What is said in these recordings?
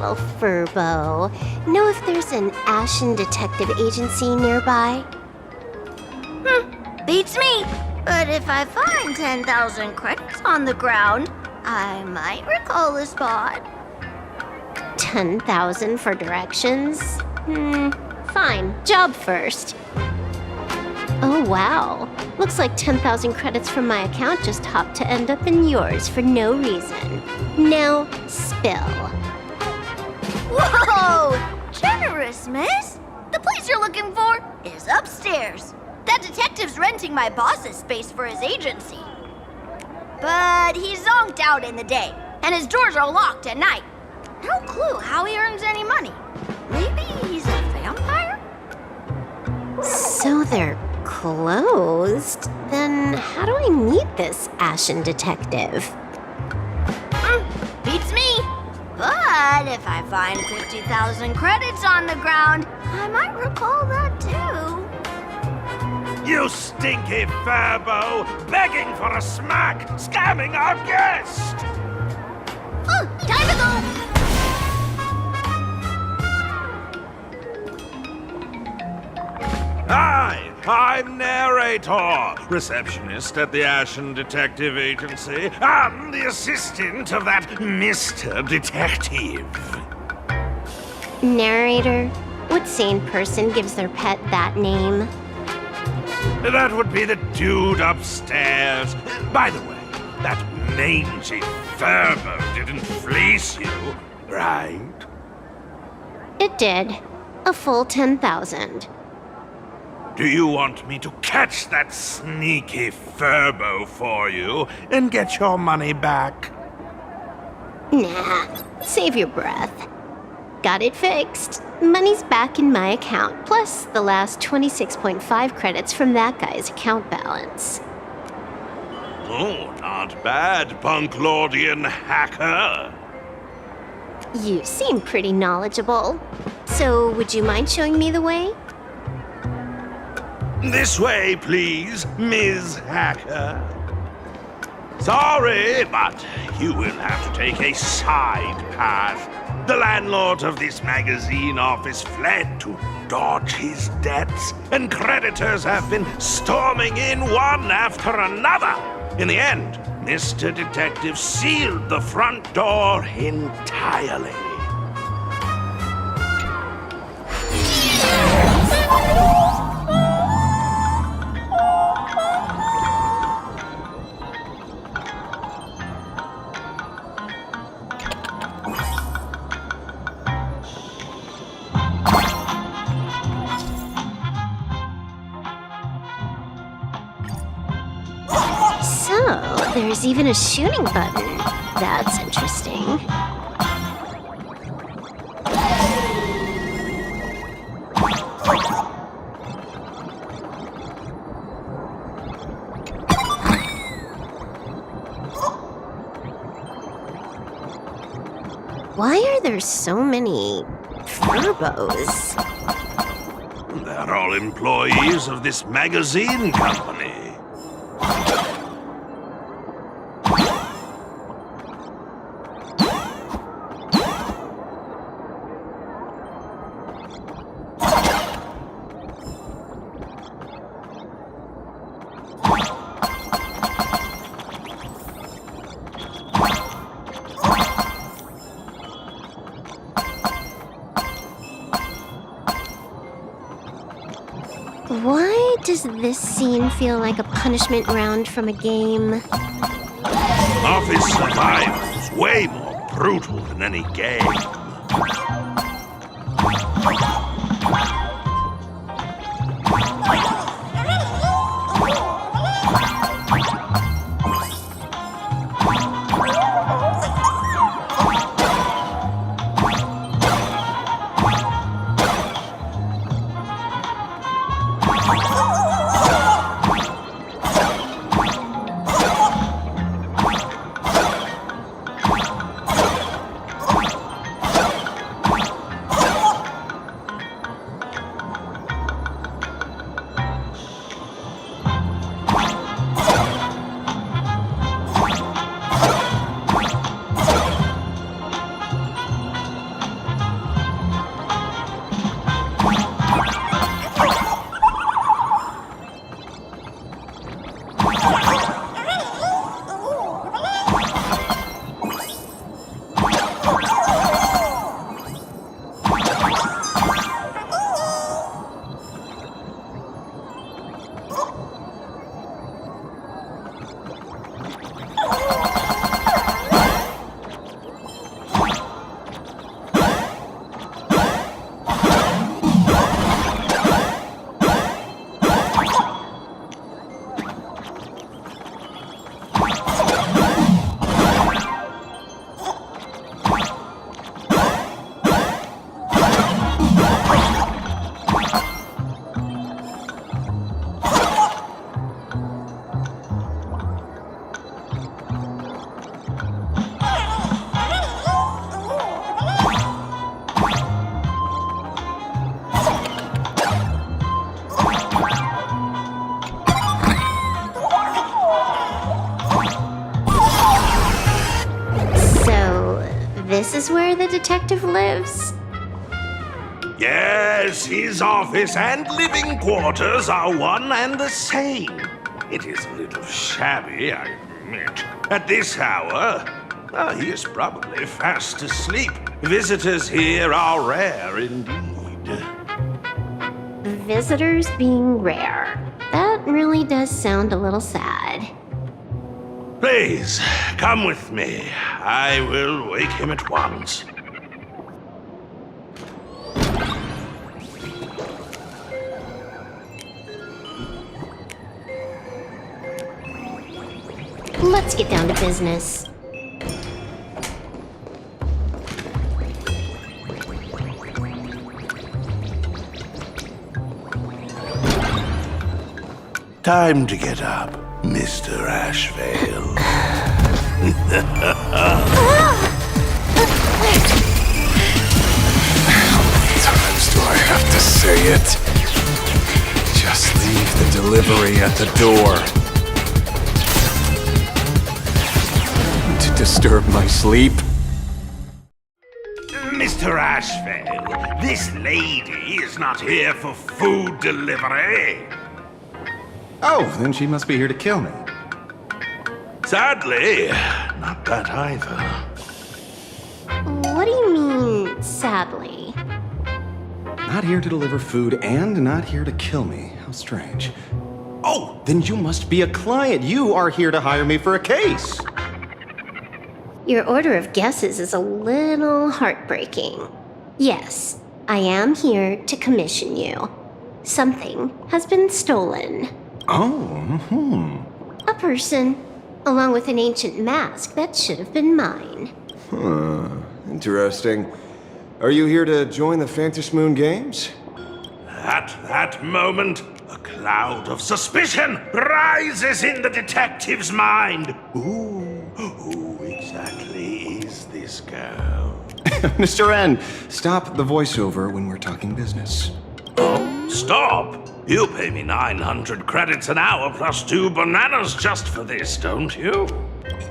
little furbo. Know if there's an Ashen Detective Agency nearby? Beats me. But if I find 10,000 credits on the ground, I might recall the spot. 10,000 for directions? Fine. Job first. Oh, wow. Looks like 10,000 credits from my account just hopped to end up in yours for no reason. Now, spill. Whoa! Generous, miss. The place you're looking for is upstairs. That detective's renting my boss's space for his agency. But he's zonked out in the day, and his doors are locked at night. No clue how he earns any money. Maybe he's a vampire? So they're closed? Then how do I meet this Ashen Detective? Beats me. But if I find 50,000 credits on the ground, I might recall that too. You stinky furbo! Begging for a smack! Scamming our guest! Time to go! Hi, I'm Narrator, receptionist at the Ashen Detective Agency. I'm the assistant of that Mr. Detective. Narrator? What sane person gives their pet that name? That would be the dude upstairs. By the way, that mangy furbo didn't fleece you, right? It did. A full 10,000. Do you want me to catch that sneaky furbo for you and get your money back? Nah, save your breath. Got it fixed. Money's back in my account, plus the last 26.5 credits from that guy's account balance. Oh, not bad, Punklordian hacker. You seem pretty knowledgeable. So, would you mind showing me the way? This way, please, Ms. Hacker. Sorry, but you will have to take a side path. The landlord of this magazine office fled to dodge his debts, and creditors have been storming in one after another. In the end, Mr. Detective sealed the front door entirely. So, there's even a shooting button. That's interesting. Why are there so many furbos? They're all employees of this magazine company. Why does this scene feel like a punishment round from a game? Office survival is way more brutal than any game. is where the detective lives? Yes, his office and living quarters are one and the same. It is a little shabby, I admit. At this hour, he is probably fast asleep. Visitors here are rare indeed. Visitors being rare. That really does sound a little sad. Please, come with me. I will wake him at once. Let's get down to business. Time to get up, Mr. Ashvale. How many times do I have to say it? Just leave the delivery at the door. To disturb my sleep? Mr. Ashvale, this lady is not here for food delivery. Oh, then she must be here to kill me. Sadly, not that either. What do you mean, sadly? Not here to deliver food and not here to kill me. How strange. Oh, then you must be a client. You are here to hire me for a case. Your order of guesses is a little heartbreaking. Yes, I am here to commission you. Something has been stolen. Oh, A person, along with an ancient mask that should have been mine. Interesting. Are you here to join the Fantasmoon Games? At that moment, a cloud of suspicion rises in the detective's mind. Who exactly is this girl? Mr. N, stop the voiceover when we're talking business. Oh, stop! You pay me 900 credits an hour plus 2 bananas just for this, don't you?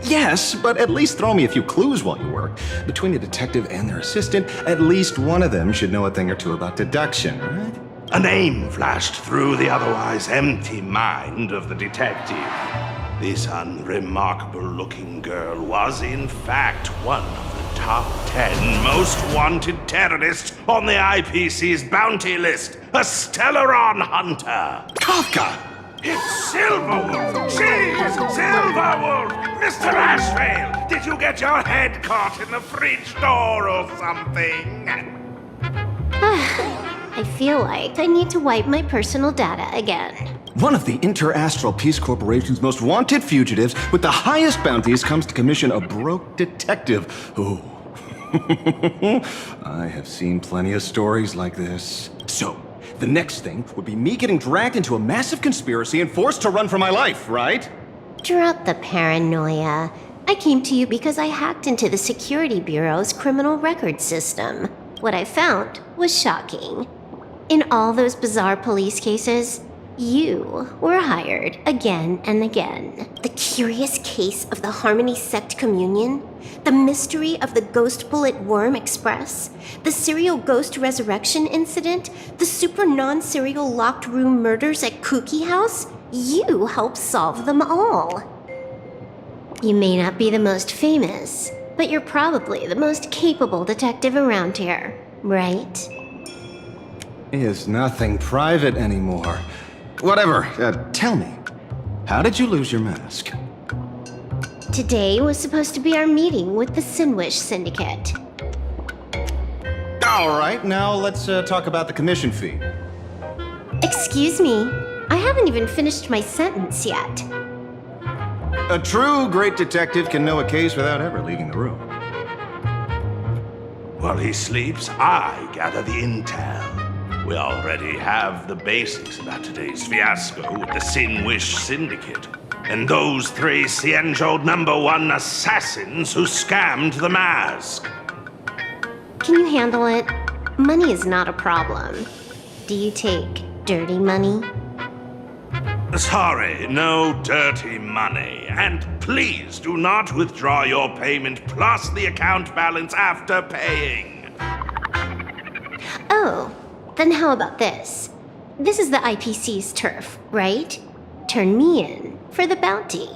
Yes, but at least throw me a few clues while you work. Between the detective and their assistant, at least one of them should know a thing or two about deduction, right? A name flashed through the otherwise empty mind of the detective. This unremarkable-looking girl was, in fact, one of the top 10 most wanted terrorists on the IPC's bounty list, a Stellaron hunter. Kafka! It's Silverwolf! She's Silverwolf! Mr. Ashvale, did you get your head caught in the fridge door or something? I feel like I need to wipe my personal data again. One of the Interastral Peace Corporation's most wanted fugitives with the highest bounties comes to commission a broke detective. Ooh. I have seen plenty of stories like this. So, the next thing would be me getting dragged into a massive conspiracy and forced to run for my life, right? Drop the paranoia. I came to you because I hacked into the Security Bureau's criminal record system. What I found was shocking. In all those bizarre police cases, you were hired again and again. The curious case of the Harmony Sect Communion, the mystery of the Ghost Bullet Worm Express, the serial ghost resurrection incident, the super non-serial locked room murders at Kooky House, you helped solve them all. You may not be the most famous, but you're probably the most capable detective around here, right? Is nothing private anymore. Whatever, tell me, how did you lose your mask? Today was supposed to be our meeting with the Synwish Syndicate. All right, now let's talk about the commission fee. Excuse me, I haven't even finished my sentence yet. A true great detective can know a case without ever leaving the room. While he sleeps, I gather the intel. We already have the basics about today's fiasco with the Synwish Syndicate. And those 3 Cienjo #1 assassins who scammed the mask. Can you handle it? Money is not a problem. Do you take dirty money? Sorry, no dirty money. And please do not withdraw your payment plus the account balance after paying. Oh, then how about this? This is the IPC's turf, right? Turn me in for the bounty.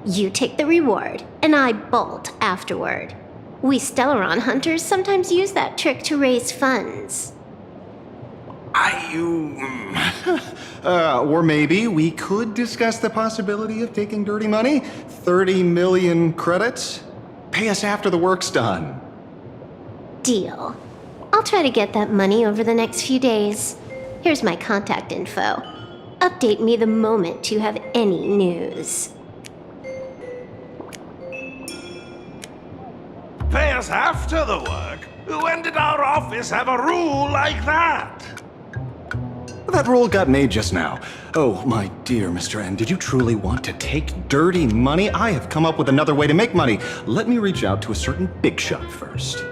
You take the reward, and I bolt afterward. We Stellaron hunters sometimes use that trick to raise funds. Or maybe we could discuss the possibility of taking dirty money? 30 million credits? Pay us after the work's done. Deal. I'll try to get that money over the next few days. Here's my contact info. Update me the moment you have any news. Pay us after the work? When did our office have a rule like that? That rule got made just now. Oh, my dear Mr. N, did you truly want to take dirty money? I have come up with another way to make money. Let me reach out to a certain big shot first.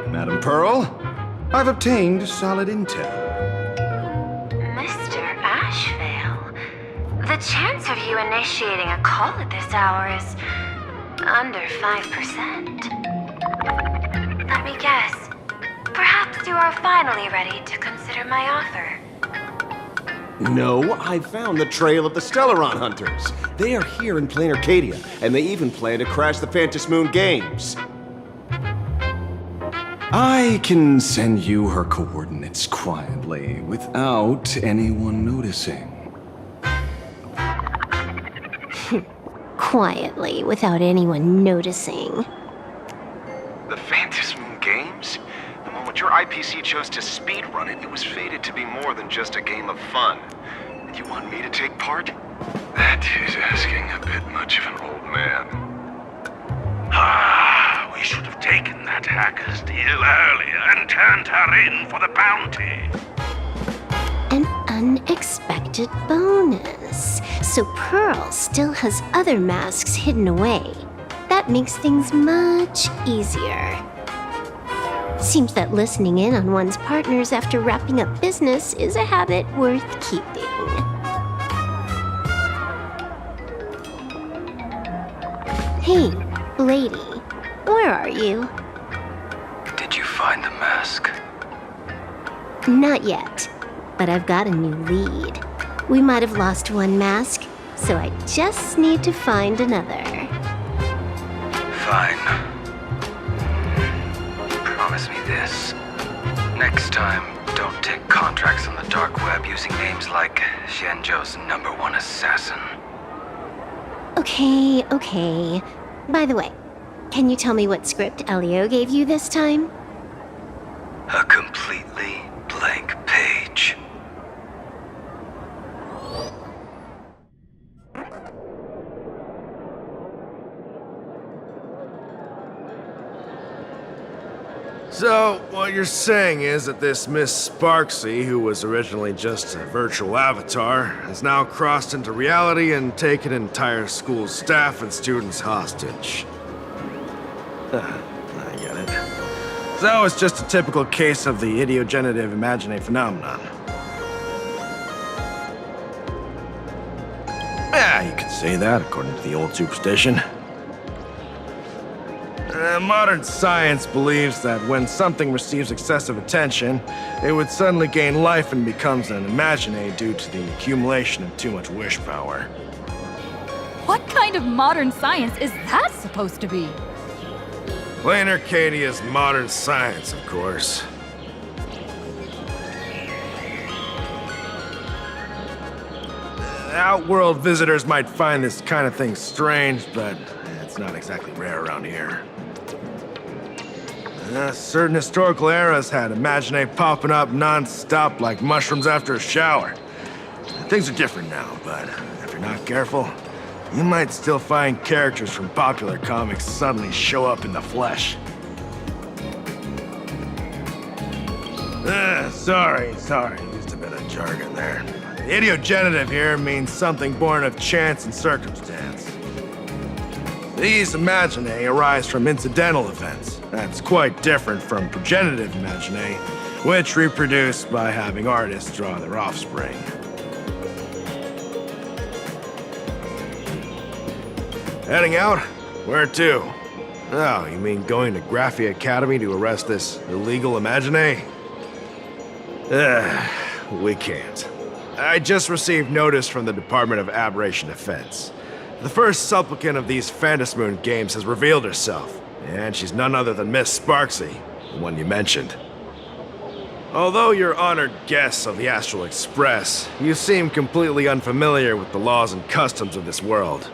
Madam Pearl, I've obtained solid intel. Mr. Ashvale, the chance of you initiating a call at this hour is under 5%. Let me guess. Perhaps you are finally ready to consider my offer. No, I found the trail of the Stellaron hunters. They are here in plain Arcadia, and they even plan to crash the Phantom Moon Games. I can send you her coordinates quietly, without anyone noticing. Quietly, without anyone noticing. The Phantom Moon Games? The moment your IPC chose to speedrun it, it was fated to be more than just a game of fun. And you want me to take part? That is asking a bit much of an old man. We should have taken that hacker's deal earlier and turned her in for the bounty. An unexpected bonus. So Pearl still has other masks hidden away. That makes things much easier. Seems that listening in on one's partners after wrapping up business is a habit worth keeping. Hey, lady, where are you? Did you find the mask? Not yet, but I've got a new lead. We might have lost one mask, so I just need to find another. Fine. Promise me this. Next time, don't take contracts on the dark web using names like Xianzhou's #1 assassin. Okay. By the way, can you tell me what script Elio gave you this time? A completely blank page. So, what you're saying is that this Miss Sparksy, who was originally just a virtual avatar, has now crossed into reality and taken entire school staff and students hostage. I get it. So it's just a typical case of the idiogenerative imaginae phenomenon. Yeah, you could say that according to the old superstition. Modern science believes that when something receives excessive attention, it would suddenly gain life and becomes an imaginae due to the accumulation of too much wish power. What kind of modern science is that supposed to be? Plain Arcadia's modern science, of course. Outworld visitors might find this kind of thing strange, but it's not exactly rare around here. Certain historical eras had imaginae popping up non-stop like mushrooms after a shower. Things are different now, but if you're not careful, you might still find characters from popular comics suddenly show up in the flesh. Sorry, used a bit of jargon there. Idiogenerative here means something born of chance and circumstance. These imaginae arise from incidental events. That's quite different from progenitive imaginae, which reproduce by having artists draw their offspring. Heading out? Where to? Oh, you mean going to Graphia Academy to arrest this illegal Imagine? We can't. I just received notice from the Department of Aberration Defense. The first supplicant of these Phantasmoon games has revealed herself, and she's none other than Miss Sparksy, the one you mentioned. Although you're honored guests of the Astral Express, you seem completely unfamiliar with the laws and customs of this world.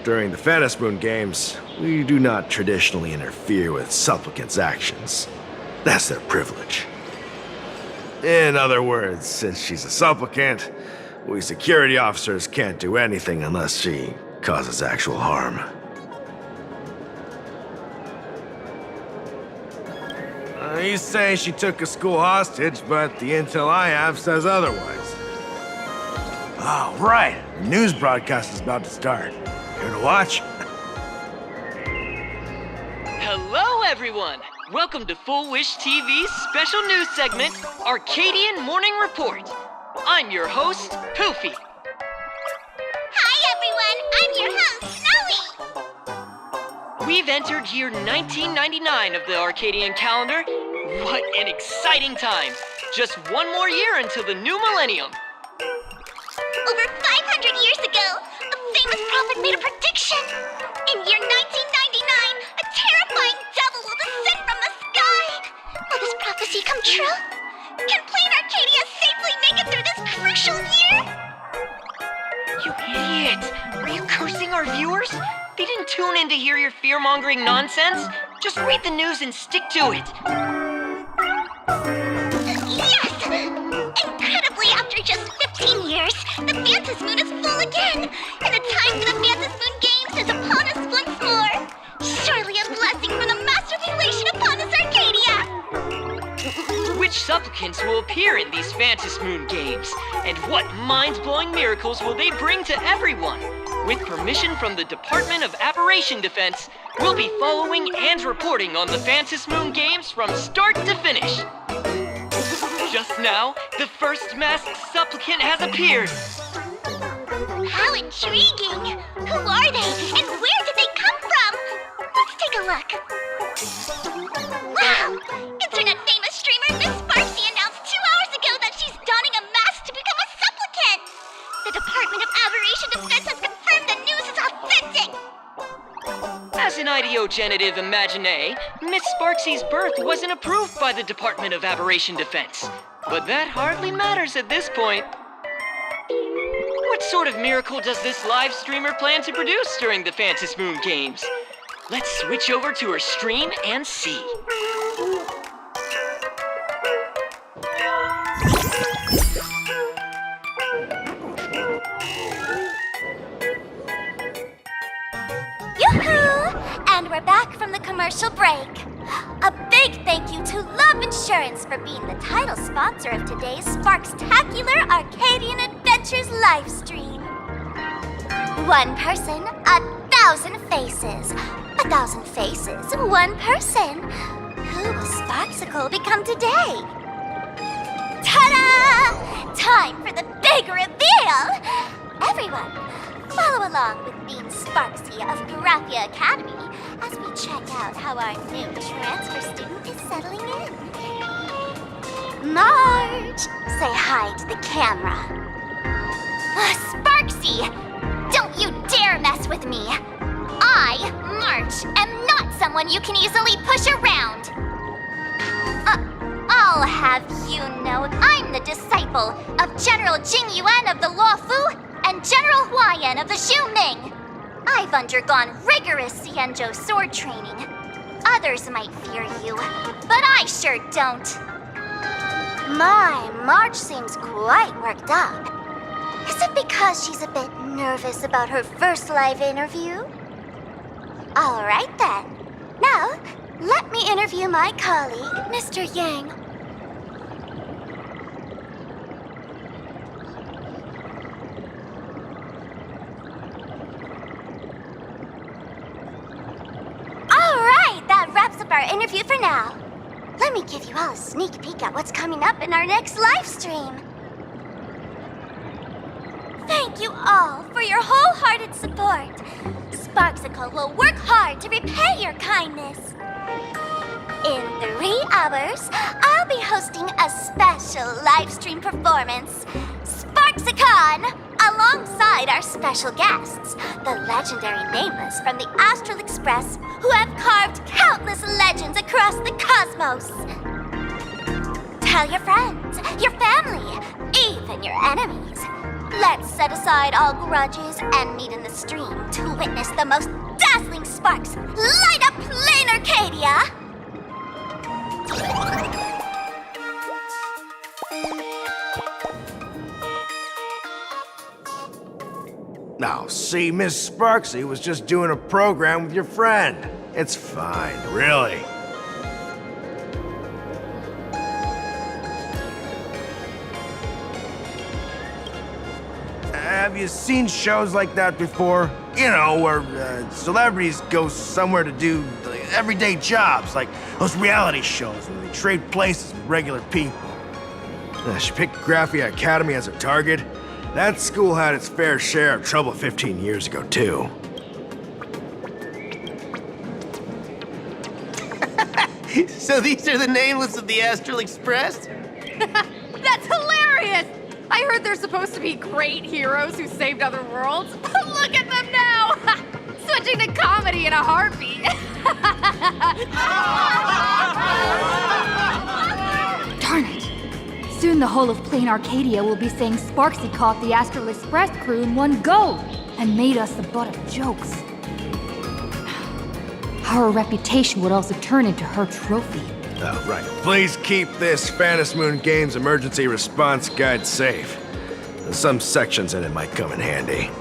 During the Phantasmoon games, we do not traditionally interfere with supplicants' actions. That's their privilege. In other words, since she's a supplicant, we security officers can't do anything unless she causes actual harm. You say she took a school hostage, but the intel I have says otherwise. Oh, right. The news broadcast is about to start. Here to watch? Hello, everyone! Welcome to Full Wish TV's special news segment, Arcadian Morning Report. I'm your host, Poofy. Hi, everyone. I'm your host, Snowy. We've entered year 1999 of the Arcadian calendar. What an exciting time! Just one more year until the new millennium. Over 500 years ago, a famous prophet made a prediction. In year 1999, a terrifying devil will descend from the sky. Will this prophecy come true? Can Plain Arcadia safely make it through this crucial year? You idiot! Are you cursing our viewers? They didn't tune in to hear your fear-mongering nonsense. Just read the news and stick to it. Yes! Incredibly, after just 15 years, the Phantasmoon is full again, and the time for the Phantasmoon Games is upon us once more. Surely a blessing from the Master Relation upon us, Arcadia! Which supplicants will appear in these Phantasmoon games? And what mind-blowing miracles will they bring to everyone? With permission from the Department of Aberration Defense, we'll be following and reporting on the Phantasmoon games from start to finish. Just now, the first masked supplicant has appeared. How intriguing! Who are they, and where did they come from? Let's take a look. Wow! Internet-famous streamer Miss Sparksy announced 2 hours ago that she's donning a mask to become a supplicant! The Department of Aberration Defense has confirmed the news is authentic! As an ideogenitive imagine, Miss Sparksy's birth wasn't approved by the Department of Aberration Defense. But that hardly matters at this point. What sort of miracle does this live streamer plan to produce during the Phantasmoon games? Let's switch over to her stream and see. Yoo-hoo! And we're back from the commercial break. A big thank you to Love Insurance for being the title sponsor of today's Sparkstacular Arcadian Adventures livestream. One person, 1,000 faces. 1,000 faces, one person. Who will Sparksicle become today? Ta-da! Time for the big reveal! Everyone, follow along with Bean Sparksy of Graphia Academy as we check out how our new transfer student is settling in. Marge, say hi to the camera. Sparksy, don't you dare mess with me. I, Marge, am not someone you can easily push around. I'll have you know I'm the disciple of General Jing Yuan of the Luofu and General Huayan of the Xu Ming. I've undergone rigorous Xianzhou sword training. Others might fear you, but I sure don't. My, Marge seems quite worked up. Is it because she's a bit nervous about her first live interview? All right then. Now, let me interview my colleague, Mr. Yang. All right, that wraps up our interview for now. let me give you all a sneak peek at what's coming up in our next live stream. Thank you all for your wholehearted support. Sparksicle will work hard to repay your kindness. In 3 hours, I'll be hosting a special live stream performance, Sparksicon, alongside our special guests, the legendary Nameless from the Astral Express, who have carved countless legends across the cosmos. Tell your friends, your family, even your enemies. Let's set aside all grudges and meet in the stream to witness the most dazzling sparks light up Plain Arcadia! Now, see, Miss Sparksy was just doing a program with your friend. It's fine, really. Have you seen shows like that before? You know, where celebrities go somewhere to do everyday jobs, like those reality shows where they trade places with regular people. She picked Graphia Academy as a target. That school had its fair share of trouble 15 years ago, too. So these are the nameless of the Astral Express? That's hilarious! I heard they're supposed to be great heroes who saved other worlds. Look at them now! Switching to comedy in a heartbeat. Darn it. Soon the whole of Plain Arcadia will be saying Sparksy caught the Astral Express crew in one go and made us the butt of jokes. Our reputation would also turn into her trophy. Oh, right. Please keep this Phantom Moon Games emergency response guide safe. Some sections in it might come in handy.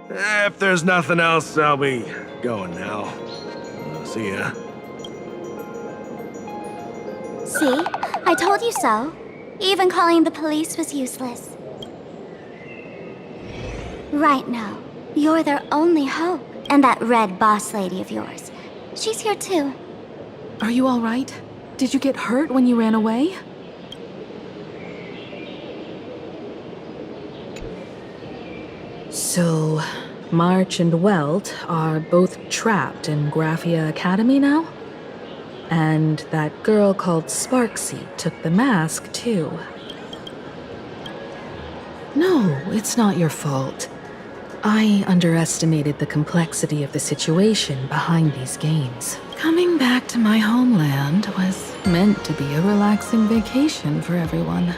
If there's nothing else, I'll be going now. See ya. See? I told you so. Even calling the police was useless. Right now, you're their only hope. And that red boss lady of yours. She's here too. Are you all right? Did you get hurt when you ran away? So, March and Welt are both trapped in Graphia Academy now? And that girl called Sparksy took the mask, too. No, it's not your fault. I underestimated the complexity of the situation behind these games. Coming back to my homeland was meant to be a relaxing vacation for everyone.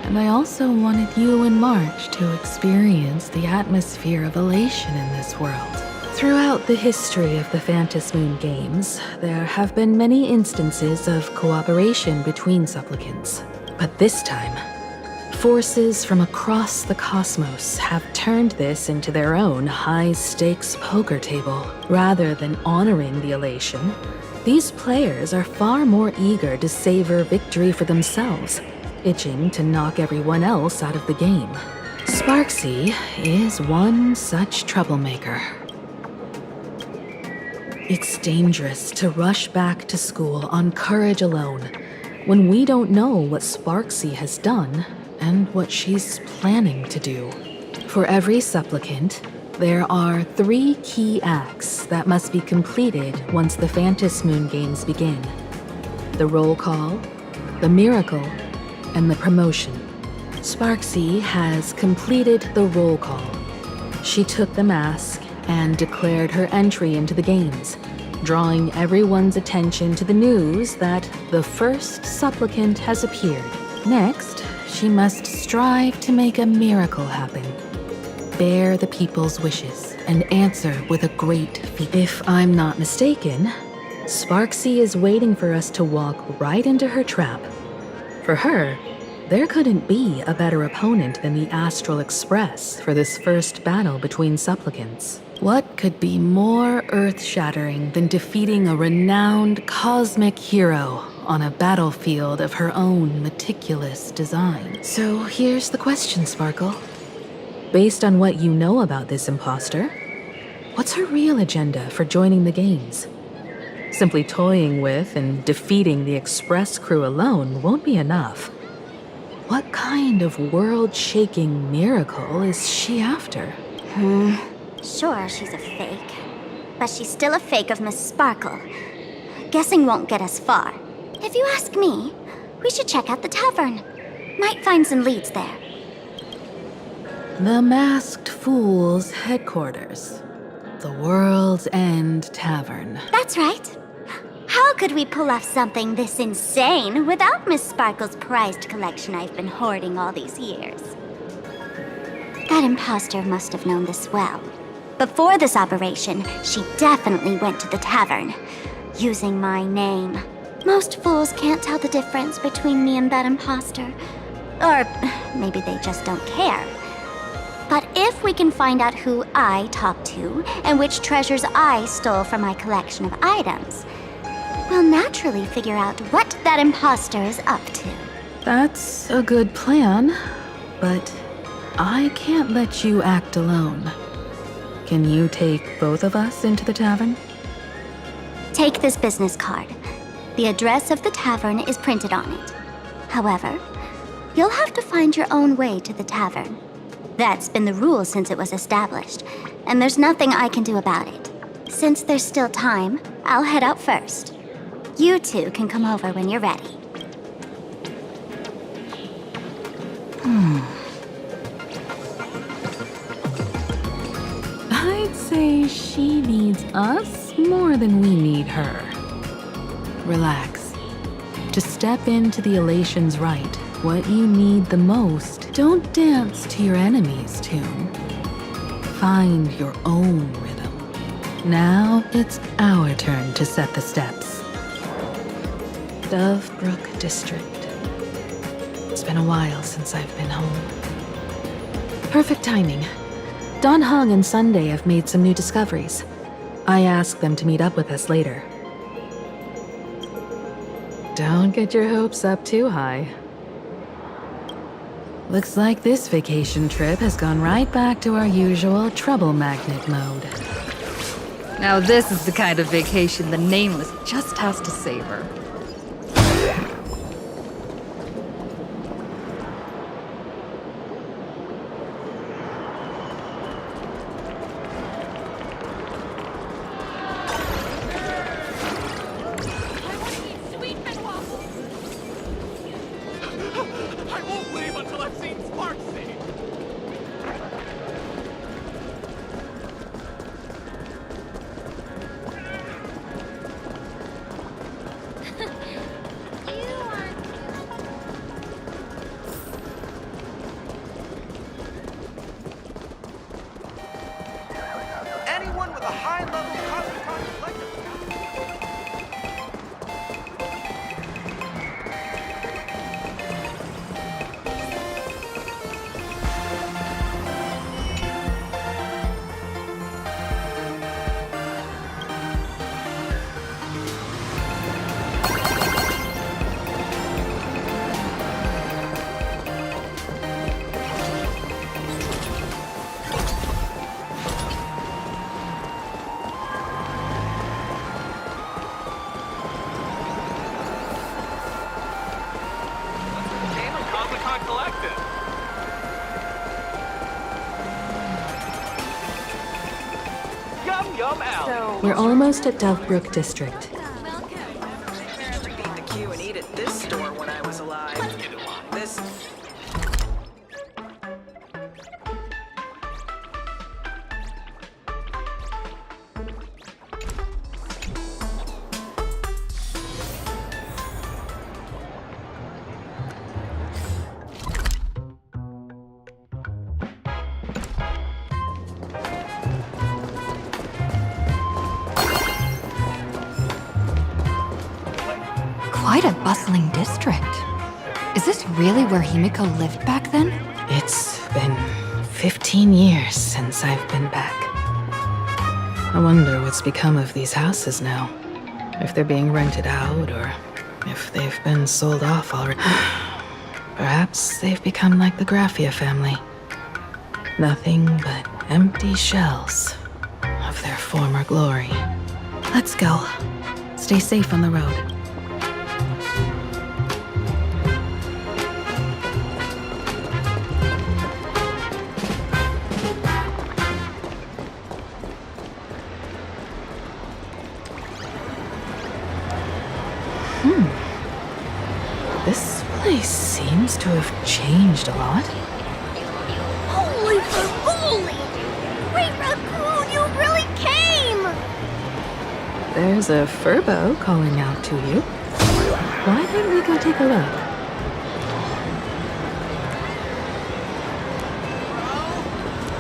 And I also wanted you and March to experience the atmosphere of elation in this world. Throughout the history of the Phantom Moon games, there have been many instances of cooperation between supplicants. But this time, forces from across the cosmos have turned this into their own high-stakes poker table. Rather than honoring the elation, these players are far more eager to savor victory for themselves, itching to knock everyone else out of the game. Sparksy is one such troublemaker. It's dangerous to rush back to school on courage alone when we don't know what Sparksy has done and what she's planning to do. For every supplicant, there are 3 key acts that must be completed once the Phantom Moon games begin. The roll call, the miracle, and the promotion. Sparksy has completed the roll call. She took the mask and declared her entry into the games, drawing everyone's attention to the news that the first supplicant has appeared. Next, she must strive to make a miracle happen. Bear the people's wishes and answer with a great feat. If I'm not mistaken, Sparksy is waiting for us to walk right into her trap. For her, there couldn't be a better opponent than the Astral Express for this first battle between supplicants. What could be more earth-shattering than defeating a renowned cosmic hero on a battlefield of her own meticulous design? So here's the question, Sparkle. Based on what you know about this imposter, What's her real agenda for joining the games? Simply toying with and defeating the Express crew alone won't be enough. What kind of world-shaking miracle is she after? Sure, she's a fake. But she's still a fake of Miss Sparkle. Guessing won't get us far. If you ask me, we should check out the tavern. Might find some leads there. The Masked Fool's headquarters. The World's End Tavern. That's right. How could we pull off something this insane without Miss Sparkle's prized collection I've been hoarding all these years? That imposter must have known this well. Before this operation, she definitely went to the tavern, using my name. Most fools can't tell the difference between me and that imposter. Or maybe they just don't care. But if we can find out who I talked to and which treasures I stole from my collection of items, we'll naturally figure out what that imposter is up to. That's a good plan, but I can't let you act alone. Can you take both of us into the tavern? Take this business card. The address of the tavern is printed on it. However, you'll have to find your own way to the tavern. That's been the rule since it was established, and there's nothing I can do about it. Since there's still time, I'll head out first. You two can come over when you're ready. I'd say she needs us more than we need her. Relax. To step into the Elation's right, what you need the most, don't dance to your enemy's tune. Find your own rhythm. Now it's our turn to set the steps. Dovebrook District. It's been a while since I've been home. Perfect timing. Don Hung and Sunday have made some new discoveries. I asked them to meet up with us later. Don't get your hopes up too high. Looks like this vacation trip has gone right back to our usual trouble magnet mode. Now this is the kind of vacation the Nameless just has to savor. Anyone with a high-level Cosmicon collector. We're almost at Dovebrook District. Beat the queue and eat at this store when I was alive. This. Quite a bustling district. Is this really where Himiko lived back then? It's been 15 years since I've been back. I wonder what's become of these houses now. If they're being rented out, or if they've been sold off already. Perhaps they've become like the Graphia family. Nothing but empty shells of of their former glory. Let's go. Stay safe on the road. This place seems to have changed a lot. Holy for holy! Great Raccoon, you really came! There's a furbo calling out to you. Why don't we go take a look?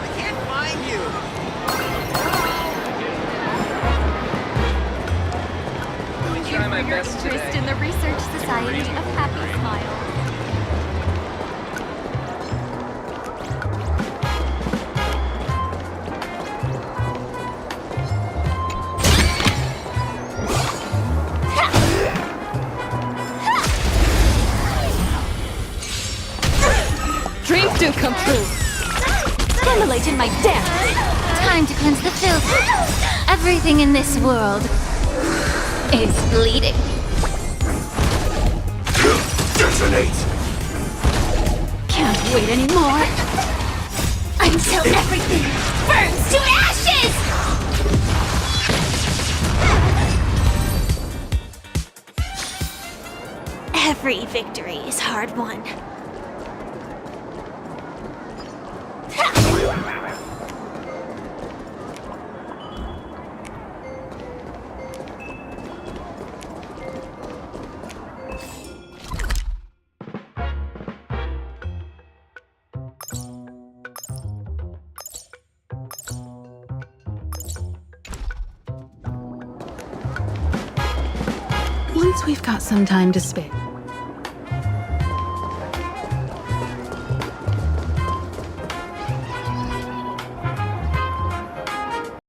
I can't find you. Thank you for your interest in the Research Society of Happy Smiles. Dreams do come true. Stimulating my dance. Time to cleanse the filth. Everything in this world is bleeding. Detonate! Can't wait anymore. Until everything burns to ashes! Every victory is hard won. Once we've got some time to spare,